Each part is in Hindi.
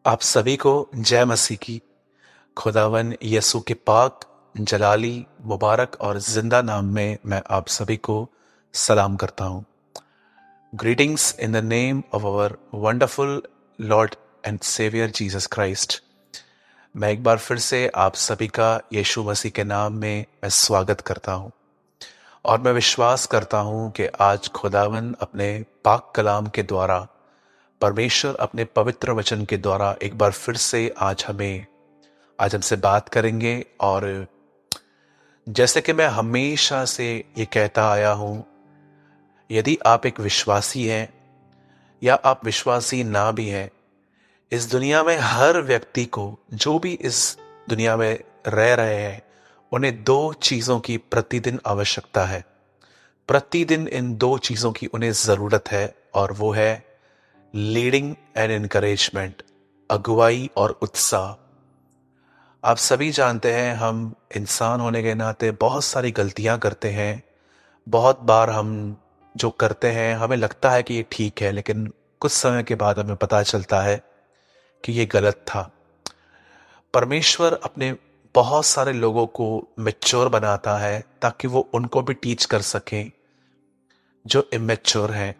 आप सभी को जय मसीह की। खुदावन यसु के पाक जलाली मुबारक और जिंदा नाम में मैं आप सभी को सलाम करता हूँ। Greetings in the name of our wonderful lord and saviour Jesus Christ. मैं एक बार फिर से आप सभी का यीशु मसीह के नाम में मैं स्वागत करता हूँ और मैं विश्वास करता हूँ कि आज खुदावन अपने पाक कलाम के द्वारा, परमेश्वर अपने पवित्र वचन के द्वारा एक बार फिर से आज हमसे बात करेंगे। और जैसे कि मैं हमेशा से ये कहता आया हूं, यदि आप एक विश्वासी हैं या आप विश्वासी ना भी हैं, इस दुनिया में हर व्यक्ति को, जो भी इस दुनिया में रह रहे हैं, उन्हें दो चीजों की प्रतिदिन आवश्यकता है। प्रतिदिन इन दो चीजों की उन्हें जरूरत है और वो है लीडिंग एंड एनकरेजमेंट, अगुवाई और उत्साह। आप सभी जानते हैं, हम इंसान होने के नाते बहुत सारी गलतियां करते हैं। बहुत बार हम जो करते हैं हमें लगता है कि ये ठीक है, लेकिन कुछ समय के बाद हमें पता चलता है कि ये गलत था। परमेश्वर अपने बहुत सारे लोगों को मैच्योर बनाता है ताकि वो उनको भी टीच कर सकें जो इमेच्योर हैं,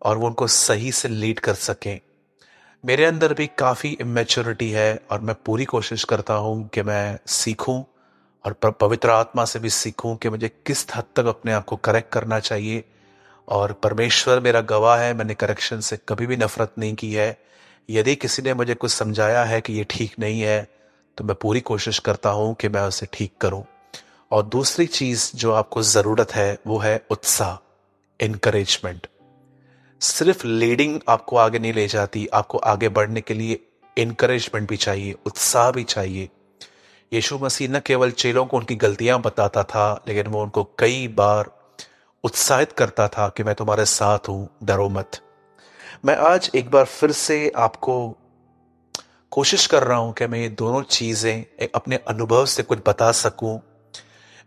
और वो उनको सही से लीड कर सकें। मेरे अंदर भी काफ़ी इमेच्योरिटी है और मैं पूरी कोशिश करता हूँ कि मैं सीखूं और पवित्र आत्मा से भी सीखूं कि मुझे किस हद तक अपने आप को करेक्ट करना चाहिए। और परमेश्वर मेरा गवाह है, मैंने करेक्शन से कभी भी नफरत नहीं की है। यदि किसी ने मुझे कुछ समझाया है कि ये ठीक नहीं है, तो मैं पूरी कोशिश करता हूँ कि मैं उसे ठीक करूँ। और दूसरी चीज़ जो आपको ज़रूरत है वो है उत्साह, इनकरेजमेंट। सिर्फ लीडिंग आपको आगे नहीं ले जाती, आपको आगे बढ़ने के लिए इनकरेजमेंट भी चाहिए, उत्साह भी चाहिए। यीशु मसीह न केवल चेलों को उनकी गलतियां बताता था, लेकिन वो उनको कई बार उत्साहित करता था कि मैं तुम्हारे साथ हूं, डरो मत। मैं आज एक बार फिर से आपको कोशिश कर रहा हूं कि मैं ये दोनों चीजें एक अपने अनुभव से कुछ बता सकूं,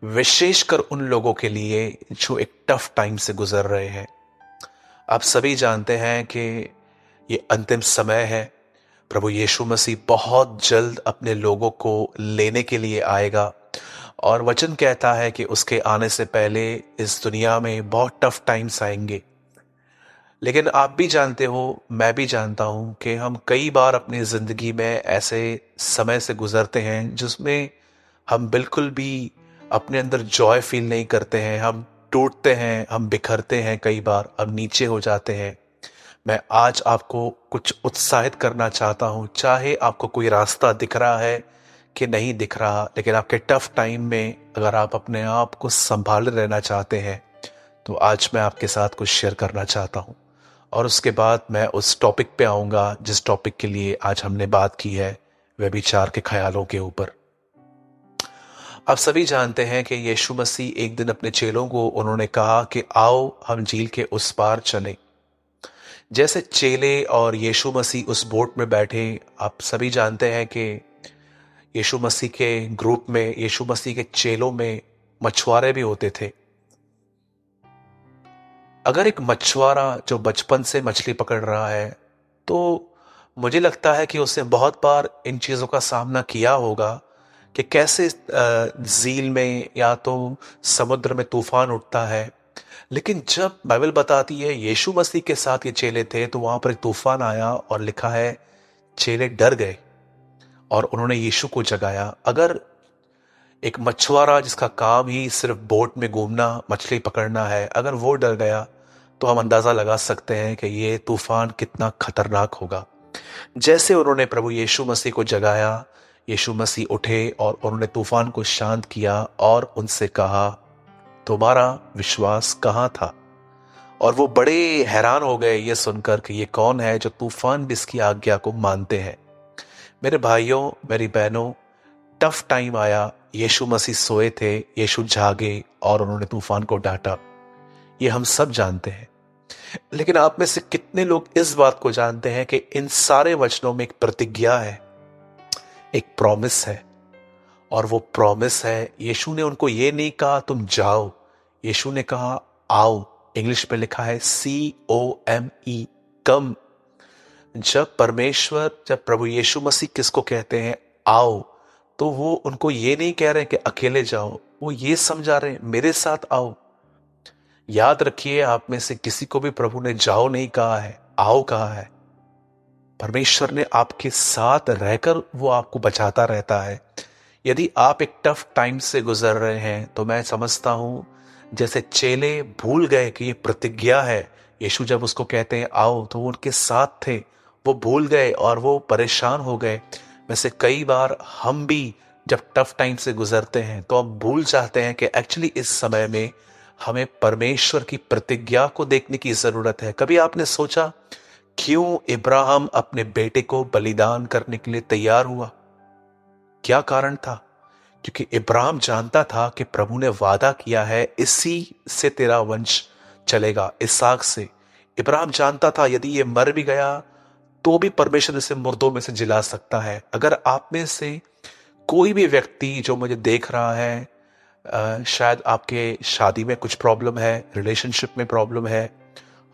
विशेषकर उन लोगों के लिए जो एक टफ टाइम से गुजर रहे हैं। आप सभी जानते हैं कि ये अंतिम समय है। प्रभु यीशु मसीह बहुत जल्द अपने लोगों को लेने के लिए आएगा और वचन कहता है कि उसके आने से पहले इस दुनिया में बहुत टफ टाइम्स आएंगे। लेकिन आप भी जानते हो, मैं भी जानता हूं कि हम कई बार अपनी जिंदगी में ऐसे समय से गुजरते हैं जिसमें हम बिल्कुल भी अपने अंदर जॉय फील नहीं करते हैं। हम टूटते हैं, हम बिखरते हैं, कई बार हम नीचे हो जाते हैं। मैं आज आपको कुछ उत्साहित करना चाहता हूं। चाहे आपको कोई रास्ता दिख रहा है कि नहीं दिख रहा, लेकिन आपके टफ टाइम में अगर आप अपने आप को संभाले रहना चाहते हैं, तो आज मैं आपके साथ कुछ शेयर करना चाहता हूं। और उसके बाद मैं उस टॉपिक पे आऊंगा जिस टॉपिक के लिए आज हमने बात की है, व्यभिचार के ख्यालों के ऊपर। आप सभी जानते हैं कि यीशु मसीह एक दिन अपने चेलों को उन्होंने कहा कि आओ हम झील के उस पार चलें। जैसे चेले और यीशु मसीह उस बोट में बैठे, आप सभी जानते हैं कि यीशु मसीह के ग्रुप में, यीशु मसीह के चेलों में मछुआरे भी होते थे। अगर एक मछुआरा जो बचपन से मछली पकड़ रहा है, तो मुझे लगता है कि उसने बहुत बार इन चीज़ों का सामना किया होगा कि कैसे झील में या तो समुद्र में तूफान उठता है। लेकिन जब बाइबल बताती है यीशु मसीह के साथ ये चेले थे, तो वहां पर एक तूफान आया और लिखा है चेले डर गए और उन्होंने यीशु को जगाया। अगर एक मछुआरा जिसका काम ही सिर्फ बोट में घूमना, मछली पकड़ना है, अगर वो डर गया, तो हम अंदाजा लगा सकते हैं कि ये तूफान कितना खतरनाक होगा। जैसे उन्होंने प्रभु यीशु मसीह को जगाया, यीशु मसीह उठे और उन्होंने तूफान को शांत किया और उनसे कहा, तुम्हारा विश्वास कहाँ था? और वो बड़े हैरान हो गए ये सुनकर कि ये कौन है जो तूफान भी इसकी आज्ञा को मानते हैं। मेरे भाइयों, मेरी बहनों, टफ टाइम आया, यीशु मसीह सोए थे, यीशु जागे और उन्होंने तूफान को डांटा। ये हम सब जानते हैं। लेकिन आप में से कितने लोग इस बात को जानते हैं कि इन सारे वचनों में एक प्रतिज्ञा है, एक प्रॉमिस है। और वो प्रॉमिस है, यीशु ने उनको ये नहीं कहा तुम जाओ, यीशु ने कहा आओ। इंग्लिश में लिखा है COME, कम। जब प्रभु यीशु मसीह किसको कहते हैं आओ, तो वो उनको ये नहीं कह रहे कि अकेले जाओ, वो ये समझा रहे हैं मेरे साथ आओ। याद रखिए, आप में से किसी को भी प्रभु ने जाओ नहीं कहा है, आओ कहा है। परमेश्वर ने आपके साथ रहकर वो आपको बचाता रहता है। यदि आप एक टफ टाइम से गुजर रहे हैं तो मैं समझता हूं जैसे चेले भूल गए कि ये प्रतिज्ञा है। यीशु जब उसको कहते हैं आओ, तो वो उनके साथ थे, वो भूल गए और वो परेशान हो गए। वैसे कई बार हम भी जब टफ टाइम से गुजरते हैं तो हम भूल जाते हैं कि एक्चुअली इस समय में हमें परमेश्वर की प्रतिज्ञा को देखने की जरूरत है। कभी आपने सोचा क्यों इब्राहिम अपने बेटे को बलिदान करने के लिए तैयार हुआ? क्या कारण था? क्योंकि इब्राहिम जानता था कि प्रभु ने वादा किया है इसी से तेरा वंश चलेगा, इसहाक से। इब्राहिम जानता था यदि ये मर भी गया तो भी परमेश्वर इसे मुर्दों में से जिला सकता है। अगर आप में से कोई भी व्यक्ति जो मुझे देख रहा है, शायद आपके शादी में कुछ प्रॉब्लम है, रिलेशनशिप में प्रॉब्लम है,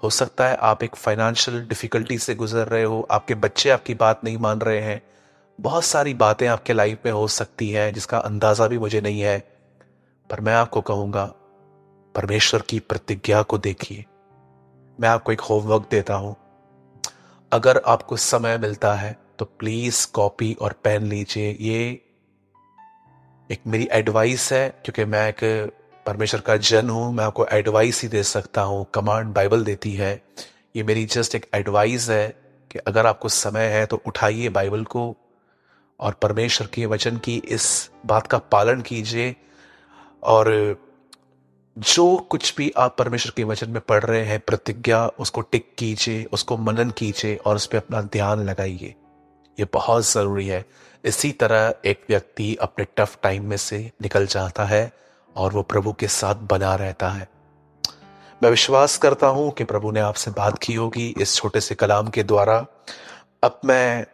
हो सकता है आप एक फाइनेंशियल डिफिकल्टी से गुजर रहे हो, आपके बच्चे आपकी बात नहीं मान रहे हैं, बहुत सारी बातें आपके लाइफ में हो सकती है जिसका अंदाजा भी मुझे नहीं है। पर मैं आपको कहूंगा परमेश्वर की प्रतिज्ञा को देखिए। मैं आपको एक होमवर्क देता हूं, अगर आपको समय मिलता है तो प्लीज कॉपी और पेन लीजिए। ये एक मेरी एडवाइस है, क्योंकि मैं एक परमेश्वर का जन हूं, मैं आपको एडवाइस ही दे सकता हूं, कमांड बाइबल देती है। ये मेरी जस्ट एक एडवाइस है कि अगर आपको समय है तो उठाइए बाइबल को और परमेश्वर के वचन की इस बात का पालन कीजिए। और जो कुछ भी आप परमेश्वर के वचन में पढ़ रहे हैं, प्रतिज्ञा, उसको टिक कीजिए, उसको मनन कीजिए और उस पर अपना ध्यान लगाइए। ये बहुत जरूरी है। इसी तरह एक व्यक्ति अपने टफ टाइम में से निकल जाता है और वो प्रभु के साथ बना रहता है। मैं विश्वास करता हूं कि प्रभु ने आपसे बात की होगी इस छोटे से कलाम के द्वारा। अब मैं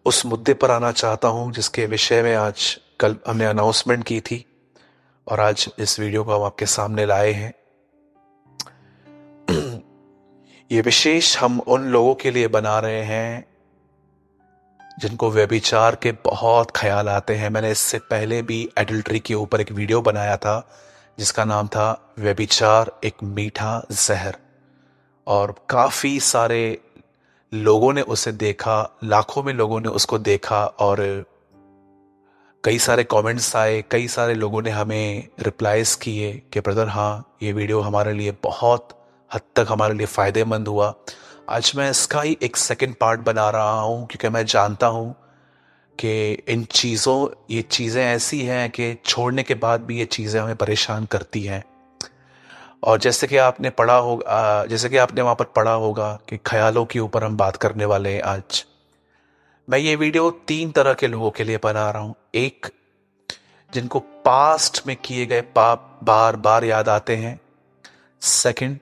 उस मुद्दे पर आना चाहता हूं जिसके विषय में आज कल हमने अनाउंसमेंट की थी और आज इस वीडियो को हम आपके सामने लाए हैं। ये विशेष हम उन लोगों के लिए बना रहे हैं जिनको व्यभिचार के बहुत ख्याल आते हैं। मैंने इससे पहले भी एडल्ट्री के ऊपर एक वीडियो बनाया था जिसका नाम था व्यभिचार एक मीठा जहर, और काफी सारे लोगों ने उसे देखा, लाखों में लोगों ने उसको देखा और कई सारे कमेंट्स आए, कई सारे लोगों ने हमें रिप्लाईज किए कि ब्रदर हाँ, ये वीडियो हमारे लिए बहुत हद तक हमारे लिए फ़ायदेमंद हुआ। आज मैं इसका ही एक सेकंड पार्ट बना रहा हूँ क्योंकि मैं जानता हूँ कि ये चीज़ें ऐसी हैं कि छोड़ने के बाद भी ये चीज़ें हमें परेशान करती हैं। और जैसे कि आपने वहाँ पर पढ़ा होगा कि ख्यालों के ऊपर हम बात करने वाले हैं आज। मैं ये वीडियो 3 तरह के लोगों के लिए बना रहा हूं। एक, जिनको पास्ट में किए गए पाप बार बार याद आते हैं। सेकंड,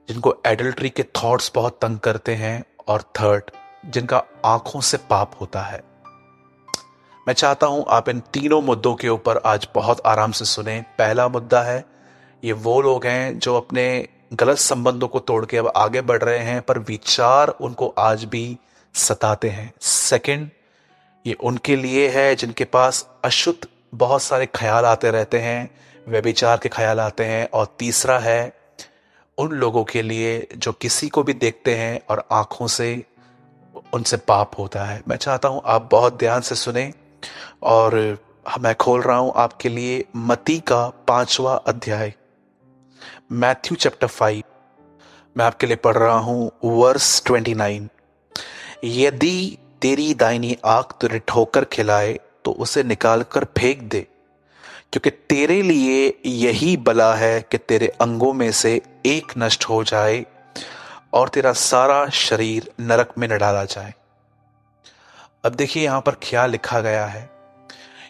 जिनको एडल्ट्री के थॉट्स बहुत तंग करते हैं। और थर्ड, जिनका आंखों से पाप होता है। मैं चाहता हूं आप इन तीनों मुद्दों के ऊपर आज बहुत आराम से सुने। पहला मुद्दा है, ये वो लोग हैं जो अपने गलत संबंधों को तोड़ के अब आगे बढ़ रहे हैं पर विचार उनको आज भी सताते हैं। सेकंड, ये उनके लिए है जिनके पास अशुद्ध बहुत सारे ख्याल आते रहते हैं, व्यभिचार के ख्याल आते हैं। और तीसरा है उन लोगों के लिए जो किसी को भी देखते हैं और आंखों से उनसे पाप होता है। मैं चाहता हूं आप बहुत ध्यान से सुने और मैं खोल रहा हूं आपके लिए मत्ती का 5वां अध्याय, मैथ्यू चैप्टर 5। मैं आपके लिए पढ़ रहा हूं वर्स 29। यदि तेरी दाहिनी आंख तुझे ठोकर खिलाए तो उसे निकालकर फेंक दे, क्योंकि तेरे लिए यही भला है कि तेरे अंगों में से एक नष्ट हो जाए और तेरा सारा शरीर नरक में न डाला जाए। अब देखिए यहां पर क्या लिखा गया है।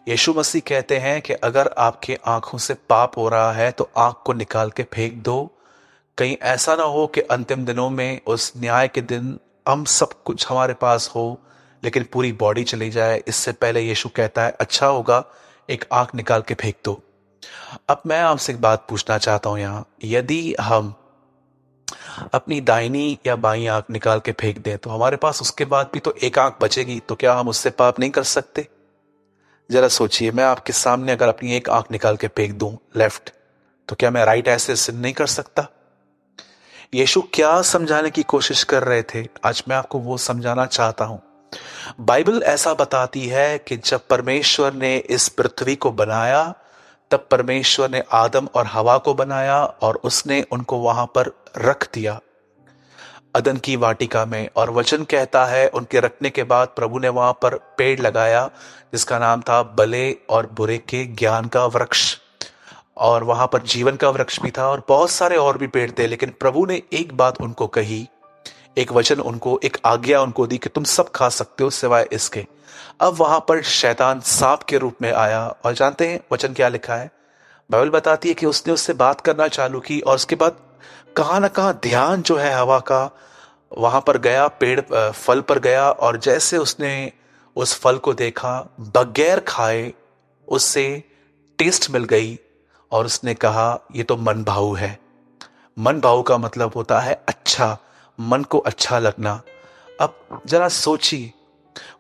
यीशु मसीह कहते हैं कि अगर आपके आंखों से पाप हो रहा है तो आंख को निकाल के फेंक दो। कहीं ऐसा ना हो कि अंतिम दिनों में, उस न्याय के दिन, हम सब कुछ हमारे पास हो लेकिन पूरी बॉडी चली जाए। इससे पहले यीशु कहता है अच्छा होगा एक आंख निकाल के फेंक दो। अब मैं आपसे एक बात पूछना चाहता हूं, यहां यदि हम अपनी दाहिनी या बाईं आंख निकाल के फेंक दें तो हमारे पास उसके बाद भी तो एक आंख बचेगी, तो क्या हम उससे पाप नहीं कर सकते? जरा सोचिए, मैं आपके सामने अगर अपनी एक आंख निकाल के फेंक दूं लेफ्ट, तो क्या मैं राइट ऐसे सिन नहीं कर सकता? यीशु क्या समझाने की कोशिश कर रहे थे, आज मैं आपको वो समझाना चाहता हूं। बाइबल ऐसा बताती है कि जब परमेश्वर ने इस पृथ्वी को बनाया, तब परमेश्वर ने आदम और हवा को बनाया और उसने उनको वहां पर रख दिया अदन की वाटिका में। और वचन कहता है उनके रखने के बाद प्रभु ने वहां पर पेड़ लगाया जिसका नाम था भले और बुरे के ज्ञान का वृक्ष, और वहां पर जीवन का वृक्ष भी था और बहुत सारे और भी पेड़ थे। लेकिन प्रभु ने एक बात उनको कही, एक वचन उनको, एक आज्ञा उनको दी कि तुम सब खा सकते हो सिवाय इसके। अब वहां पर शैतान सांप के रूप में आया, और जानते हैं वचन क्या लिखा है? बाइबल बताती है कि उसने उससे बात करना चालू की, और उसके बाद कहां ना कहां ध्यान जो है हवा का वहां पर गया, पेड़ फल पर गया, और जैसे उसने उस फल को देखा, बगैर खाए उससे टेस्ट मिल गई, और उसने कहा ये तो मन भाऊ है। मन भाऊ का मतलब होता है अच्छा, मन को अच्छा लगना। अब जरा सोचिए,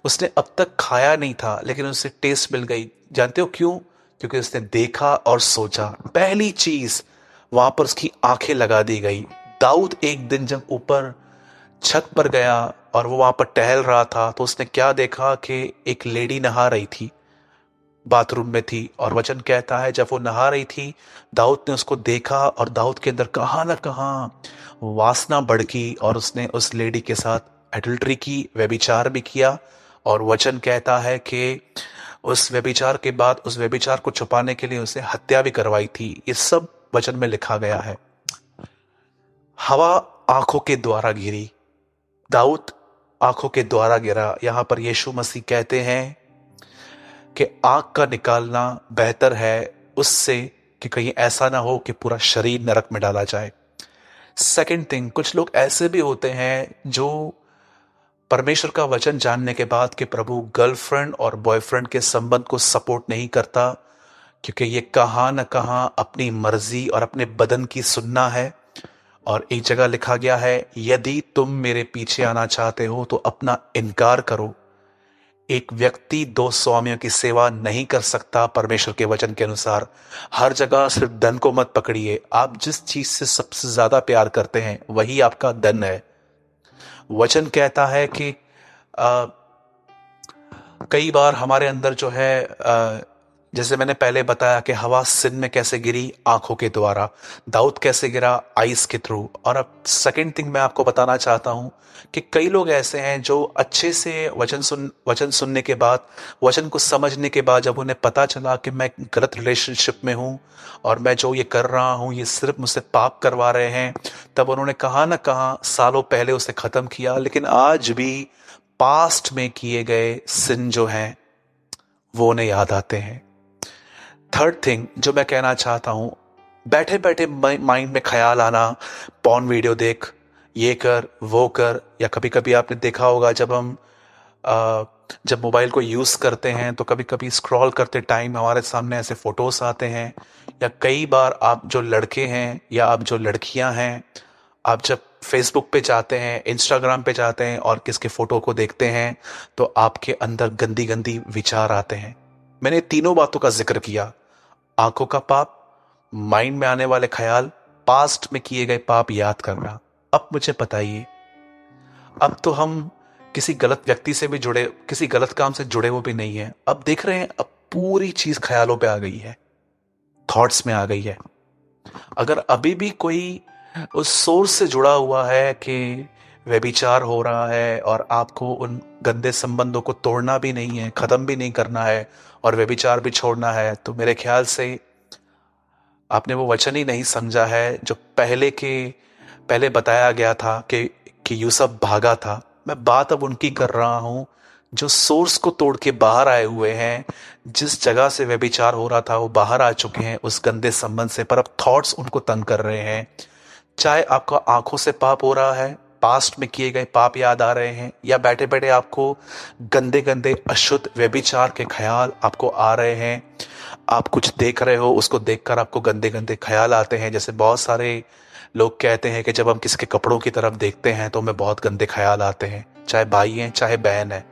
उसने अब तक खाया नहीं था लेकिन उसे टेस्ट मिल गई। जानते हो क्यों? क्योंकि उसने देखा और सोचा। पहली चीज, वहां पर उसकी आंखें लगा दी गई। दाऊद एक दिन जब ऊपर छत पर गया और वो वहां पर टहल रहा था, तो उसने क्या देखा कि एक लेडी नहा रही थी, बाथरूम में थी। और वचन कहता है जब वो नहा रही थी, दाऊद ने उसको देखा और दाऊद के अंदर कहां ना कहां वासना भड़की, और उसने उस लेडी के साथ एडल्ट्री की, व्यभिचार भी किया। और वचन कहता है कि उस व्यभिचार के बाद उस व्यभिचार को छुपाने के लिए उसे हत्या भी करवाई थी। ये सब वचन में लिखा गया है। हवा आंखों के द्वारा गिरी, दाऊद आंखों के द्वारा गिरा। यहां पर यीशु मसीह कहते हैं कि आंख का निकालना बेहतर है उससे कि कहीं ऐसा ना हो कि पूरा शरीर नरक में डाला जाए। सेकंड थिंग, कुछ लोग ऐसे भी होते हैं जो परमेश्वर का वचन जानने के बाद कि प्रभु गर्लफ्रेंड और बॉयफ्रेंड के संबंध को सपोर्ट नहीं करता, क्योंकि ये कहां न कहां अपनी मर्जी और अपने बदन की सुनना है। और एक जगह लिखा गया है, यदि तुम मेरे पीछे आना चाहते हो तो अपना इनकार करो। एक व्यक्ति दो स्वामियों की सेवा नहीं कर सकता परमेश्वर के वचन के अनुसार। हर जगह सिर्फ धन को मत पकड़िए। आप जिस चीज से सबसे ज्यादा प्यार करते हैं वही आपका धन है। वचन कहता है कि कई बार हमारे अंदर जो है, जैसे मैंने पहले बताया कि हवा सिन में कैसे गिरी, आंखों के द्वारा। दाऊद कैसे गिरा? आइस के थ्रू। और अब सेकंड थिंग मैं आपको बताना चाहता हूं कि कई लोग ऐसे हैं जो अच्छे से वचन सुनने के बाद, वचन को समझने के बाद, जब उन्हें पता चला कि मैं गलत रिलेशनशिप में हूं और मैं जो ये कर रहा हूं ये सिर्फ मुझसे पाप करवा रहे हैं, तब उन्होंने कहा ना कहा सालों पहले उसे खत्म किया। लेकिन आज भी पास्ट में किए गए सिन जो हैं वो उन्हें याद आते हैं। थर्ड थिंग जो मैं कहना चाहता हूं, बैठे बैठे माइंड में ख्याल आना, पॉर्न वीडियो देख, ये कर वो कर। या कभी कभी आपने देखा होगा जब मोबाइल को यूज करते हैं तो कभी कभी स्क्रॉल करते टाइम हमारे सामने ऐसे फोटोज आते हैं। या कई बार आप जो लड़के हैं या आप जो लड़कियां हैं, आप जब फेसबुक पे जाते हैं, इंस्टाग्राम पे जाते हैं और किसके फोटो को देखते हैं तो आपके अंदर गंदी गंदी विचार आते हैं। मैंने तीनों बातों का जिक्र किया, आंखों का पाप, माइंड में आने वाले ख्याल, पास्ट में किए गए पाप याद करना। अब मुझे बताइए, अब तो हम किसी गलत व्यक्ति से भी जुड़े, किसी गलत काम से जुड़े हुए भी नहीं है। अब देख रहे हैं, अब पूरी चीज ख्यालों पे आ गई है, थॉट्स में आ गई है। अगर अभी भी कोई उस सोर्स से जुड़ा हुआ है कि व्यभिचार हो रहा है और आपको उन गंदे संबंधों को तोड़ना भी नहीं है, खत्म भी नहीं करना है और व्यभिचार भी छोड़ना है, तो मेरे ख्याल से आपने वो वचन ही नहीं समझा है जो पहले बताया गया था कि यूसुफ भागा था। मैं बात अब उनकी कर रहा हूं जो सोर्स को तोड़ के बाहर आए हुए हैं। जिस जगह से व्यभिचार हो रहा था वो बाहर आ चुके हैं उस गंदे संबंध से, पर अब थॉट्स उनको तंग कर रहे हैं। चाहे आपका आंखों से पाप हो रहा है, पास्ट में किए गए पाप याद आ रहे हैं, या बैठे बैठे आपको गंदे गंदे अशुद्ध व्यभिचार के ख्याल आपको आ रहे हैं, आप कुछ देख रहे हो, उसको देखकर आपको गंदे गंदे ख्याल आते हैं। जैसे बहुत सारे लोग कहते हैं कि जब हम किसी के कपड़ों की तरफ देखते हैं तो हमें बहुत गंदे ख्याल आते हैं, चाहे भाई हैं चाहे बहन है।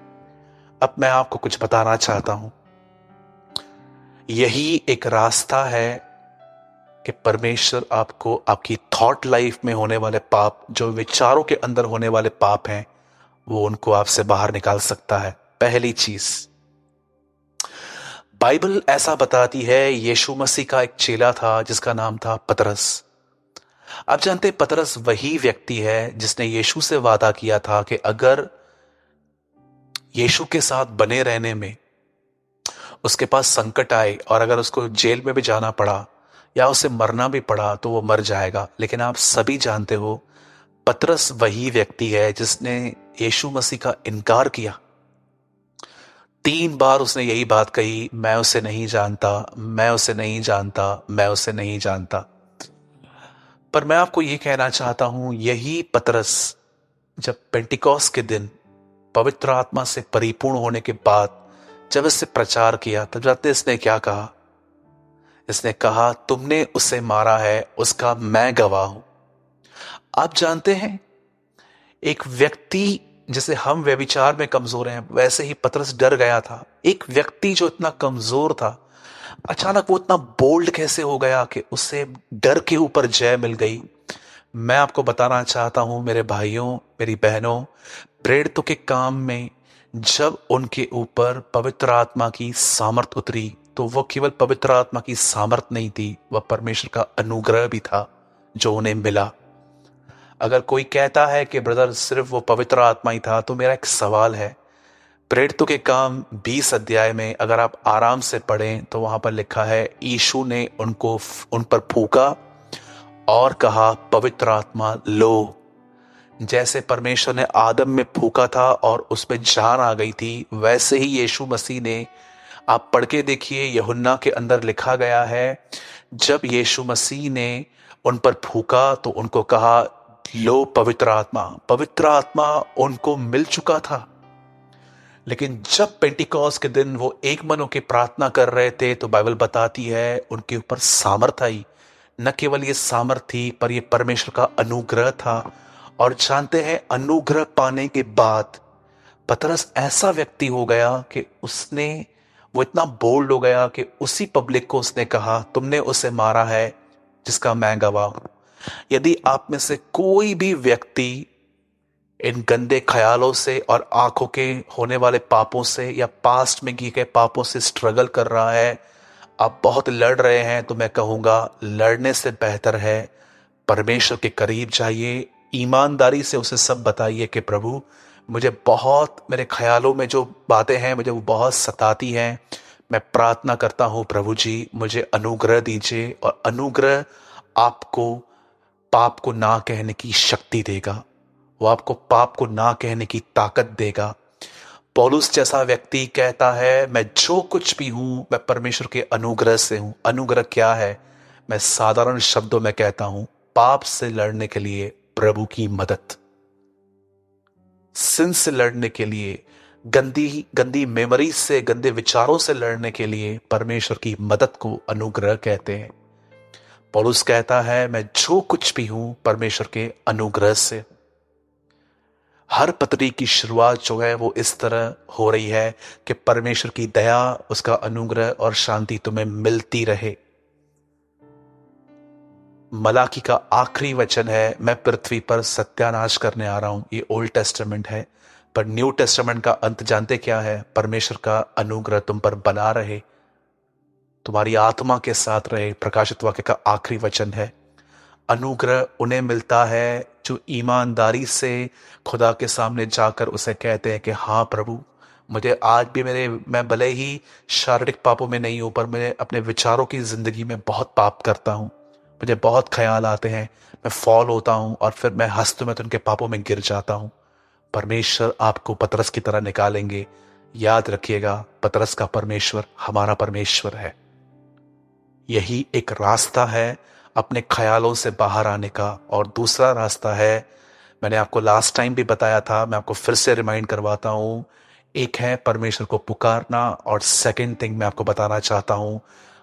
अब मैं आपको कुछ बताना चाहता हूं, यही एक रास्ता है कि परमेश्वर आपको आपकी थॉट लाइफ में होने वाले पाप, जो विचारों के अंदर होने वाले पाप हैं, वो उनको आपसे बाहर निकाल सकता है। पहली चीज, बाइबल ऐसा बताती है, यीशु मसीह का एक चेला था जिसका नाम था पतरस। आप जानते हैं पतरस वही व्यक्ति है जिसने यीशु से वादा किया था कि अगर यीशु के साथ बने रहने में उसके पास संकट आए और अगर उसको जेल में भी जाना पड़ा या उसे मरना भी पड़ा तो वो मर जाएगा। लेकिन आप सभी जानते हो पतरस वही व्यक्ति है जिसने यीशु मसीह का इनकार किया। 3 बार उसने यही बात कही, मैं उसे नहीं जानता, मैं उसे नहीं जानता, मैं उसे नहीं जानता। पर मैं आपको यह कहना चाहता हूं, यही पतरस जब पेंटिकॉस के दिन पवित्र आत्मा से परिपूर्ण होने के बाद जब इससे प्रचार किया, तब जाते इसने क्या कहा? इसने कहा, तुमने उसे मारा है, उसका मैं गवाह हूं। आप जानते हैं, एक व्यक्ति, जैसे हम व्यभिचार में कमजोर हैं, वैसे ही पतरस डर गया था। एक व्यक्ति जो इतना कमजोर था, अचानक वो इतना बोल्ड कैसे हो गया कि उससे डर के ऊपर जय मिल गई। मैं आपको बताना चाहता हूं मेरे भाइयों, मेरी बहनों, प्रेरितों के काम में जब उनके ऊपर पवित्र आत्मा की सामर्थ उतरी, तो वो केवल पवित्र आत्मा की सामर्थ नहीं थी, वह परमेश्वर का अनुग्रह भी था जो उन्हें मिला। अगर कोई कहता है कि ब्रदर सिर्फ वो पवित्र आत्मा ही था, तो मेरा एक सवाल है। प्रेरितों के काम 20 अध्याय में अगर आप आराम से पढ़ें तो वहां पर लिखा है, यीशु ने उन पर फूंका और कहा, पवित्र आत्मा लो। जैसे परमेश्वर ने आदम में फूंका था और उसमें जान आ गई थी, वैसे ही यीशु मसीह ने, आप पढ़ के देखिए, यूहन्ना के अंदर लिखा गया है, जब यीशु मसीह ने उन पर फूंका तो उनको कहा, लो पवित्र आत्मा। पवित्र आत्मा उनको मिल चुका था। लेकिन जब पेंटिकॉस के दिन वो एक मन होकर प्रार्थना कर रहे थे, तो बाइबल बताती है उनके ऊपर सामर्थ आई। न केवल ये सामर्थ थी, पर ये परमेश्वर का अनुग्रह था। और जानते हैं, अनुग्रह पाने के बाद पतरस ऐसा व्यक्ति हो गया कि वो इतना बोल्ड हो गया कि उसी पब्लिक को उसने कहा, तुमने उसे मारा है जिसका मैं गवाह हूं। यदि आप में से कोई भी व्यक्ति इन गंदे ख्यालों से और आंखों के होने वाले पापों से या पास्ट में किए गए पापों से स्ट्रगल कर रहा है, आप बहुत लड़ रहे हैं, तो मैं कहूंगा लड़ने से बेहतर है परमेश्वर के करीब जाइए, ईमानदारी से उसे सब बताइए कि प्रभु, मुझे बहुत, मेरे ख्यालों में जो बातें हैं मुझे वो बहुत सताती हैं। मैं प्रार्थना करता हूं प्रभु जी, मुझे अनुग्रह दीजिए। और अनुग्रह आपको पाप को ना कहने की शक्ति देगा, वो आपको पाप को ना कहने की ताकत देगा। पौलुस जैसा व्यक्ति कहता है, मैं जो कुछ भी हूं मैं परमेश्वर के अनुग्रह से हूं। अनुग्रह क्या है? मैं साधारण शब्दों में कहता हूं, पाप से लड़ने के लिए प्रभु की मदद, सिन से लड़ने के लिए, गंदी गंदी मेमोरी से, गंदे विचारों से लड़ने के लिए परमेश्वर की मदद को अनुग्रह कहते हैं। पौलुस कहता है, मैं जो कुछ भी हूं परमेश्वर के अनुग्रह से। हर पत्री की शुरुआत जो है वो इस तरह हो रही है कि परमेश्वर की दया, उसका अनुग्रह और शांति तुम्हें मिलती रहे। मलाकी का आखिरी वचन है, मैं पृथ्वी पर सत्यानाश करने आ रहा हूं। ये ओल्ड टेस्टामेंट है, पर न्यू टेस्टामेंट का अंत जानते क्या है? परमेश्वर का अनुग्रह तुम पर बना रहे, तुम्हारी आत्मा के साथ रहे। प्रकाशित वाक्य का आखिरी वचन है, अनुग्रह उन्हें मिलता है जो ईमानदारी से खुदा के सामने जाकर उसे कहते हैं कि हाँ प्रभु, मुझे आज भी मैं भले ही शारीरिक पापों में नहीं हूं, पर मैं अपने विचारों की जिंदगी में बहुत पाप करता हूं। मुझे बहुत ख्याल आते हैं, मैं फॉल होता हूं और फिर मैं हंसते में उनके पापों में गिर जाता हूं। परमेश्वर आपको पतरस की तरह निकालेंगे। याद रखिएगा, पतरस का परमेश्वर हमारा परमेश्वर है। यही एक रास्ता है अपने ख्यालों से बाहर आने का। और दूसरा रास्ता है, मैंने आपको लास्ट टाइम भी बताया था, मैं आपको फिर से रिमाइंड करवाता हूं। एक है परमेश्वर को पुकारना, और सेकंड थिंग मैं आपको बताना चाहता हूं,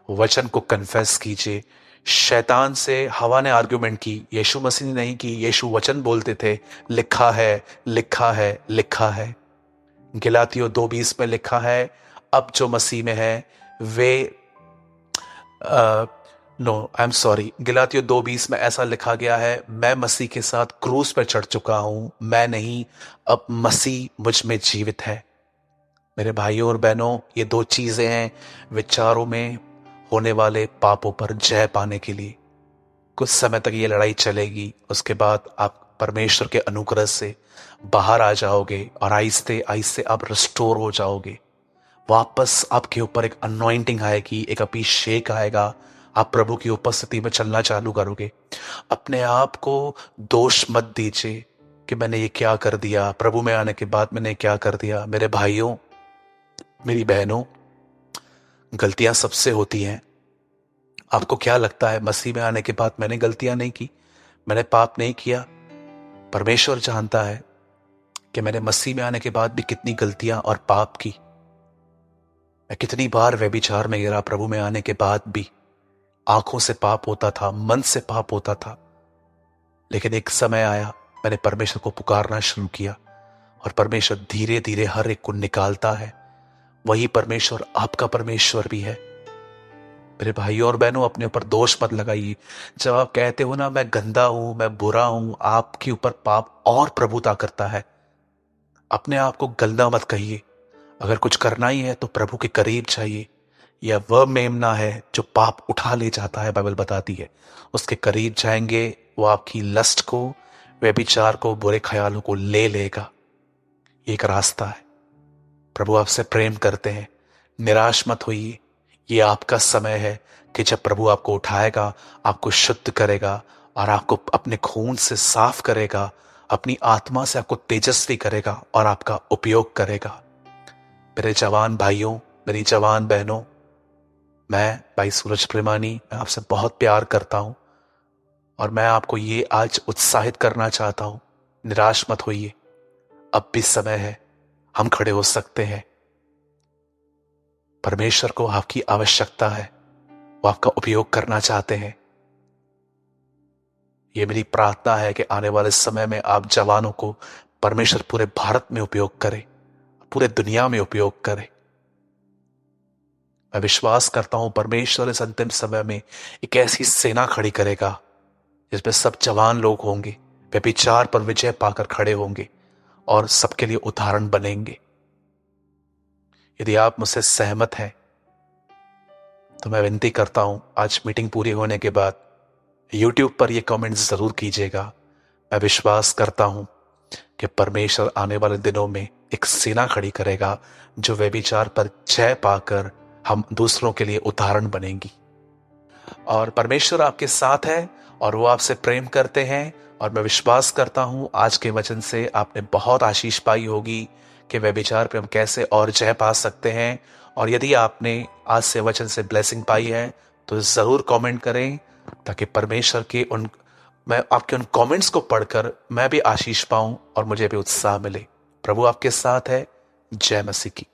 वचन को कन्फेस कीजिए। शैतान से हवा ने आर्ग्यूमेंट की, यीशु मसीह ने नहीं की। यीशु वचन बोलते थे, लिखा है, लिखा है, लिखा है। गलातियों 2:20 में लिखा है, अब जो मसीह में है वे नो आई एम सॉरी, गलातियों 2:20 में ऐसा लिखा गया है, मैं मसीह के साथ क्रूस पर चढ़ चुका हूं, मैं नहीं, अब मसीह मुझ में जीवित है। मेरे भाइयों और बहनों, ये दो चीजें हैं विचारों में होने वाले पापों पर जय पाने के लिए। कुछ समय तक ये लड़ाई चलेगी, उसके बाद आप परमेश्वर के अनुग्रह से बाहर आ जाओगे और आहिस्ते आहिस्ते आप रिस्टोर हो जाओगे। वापस आपके ऊपर एक अनॉइंटिंग आएगी, एक अभिषेक आएगा, आप प्रभु की उपस्थिति में चलना चालू करोगे। अपने आप को दोष मत दीजिए कि मैंने ये क्या कर दिया, प्रभु में आने के बाद मैंने क्या कर दिया। मेरे भाइयों, मेरी बहनों, गलतियां सबसे होती हैं। आपको क्या लगता है मसीह में आने के बाद मैंने गलतियां नहीं की, मैंने पाप नहीं किया? परमेश्वर जानता है कि मैंने मसीह में आने के बाद भी कितनी गलतियां और पाप की। मैं कितनी बार व्यभिचार में गिरा प्रभु में आने के बाद भी। आंखों से पाप होता था, मन से पाप होता था, लेकिन एक समय आया, मैंने परमेश्वर को पुकारना शुरू किया और परमेश्वर धीरे धीरे हर एक को निकालता है। वही परमेश्वर आपका परमेश्वर भी है। मेरे भाइयों और बहनों, अपने ऊपर दोष मत लगाइए। जब आप कहते हो ना मैं गंदा हूं, मैं बुरा हूं, आपके ऊपर पाप और प्रभुता करता है। अपने आप को गंदा मत कहिए। अगर कुछ करना ही है तो प्रभु के करीब जाइए। यह वह मेमना है जो पाप उठा ले जाता है, बाइबल बताती है। उसके करीब जाएंगे, वो आपकी लस्ट को, व्यभिचार को, बुरे ख्यालों को ले लेगा। ये एक रास्ता है। प्रभु आपसे प्रेम करते हैं, निराश मत होइए। ये आपका समय है कि जब प्रभु आपको उठाएगा, आपको शुद्ध करेगा और आपको अपने खून से साफ करेगा, अपनी आत्मा से आपको तेजस्वी करेगा और आपका उपयोग करेगा। मेरे जवान भाइयों, मेरी जवान बहनों, मैं भाई सूरज प्रेमानी, मैं आपसे बहुत प्यार करता हूं और मैं आपको ये आज उत्साहित करना चाहता हूं, निराश मत होइए। अब भी समय है, हम खड़े हो सकते हैं। परमेश्वर को आपकी आवश्यकता है, वो आपका उपयोग करना चाहते हैं। ये मेरी प्रार्थना है कि आने वाले समय में आप जवानों को परमेश्वर पूरे भारत में उपयोग करे, पूरे दुनिया में उपयोग करे। मैं विश्वास करता हूं परमेश्वर इस अंतिम समय में एक ऐसी सेना खड़ी करेगा जिसमें सब जवान लोग होंगे, व्यभिचार पर विजय पाकर खड़े होंगे और सबके लिए उदाहरण बनेंगे। यदि आप मुझसे सहमत हैं तो मैं विनती करता हूं, आज मीटिंग पूरी होने के बाद YouTube पर यह कमेंट जरूर कीजिएगा। मैं विश्वास करता हूं कि परमेश्वर आने वाले दिनों में एक सेना खड़ी करेगा जो व्यभिचार पर जय पाकर हम दूसरों के लिए उदाहरण बनेंगी। और परमेश्वर आपके साथ है और वो आपसे प्रेम करते हैं। और मैं विश्वास करता हूं आज के वचन से आपने बहुत आशीष पाई होगी कि व्यभिचार पे हम कैसे और जय पा सकते हैं। और यदि आपने आज से वचन से ब्लेसिंग पाई है तो जरूर कमेंट करें, ताकि परमेश्वर के मैं आपके उन कमेंट्स को पढ़कर मैं भी आशीष पाऊं और मुझे भी उत्साह मिले। प्रभु आपके साथ है। जय मसीह की।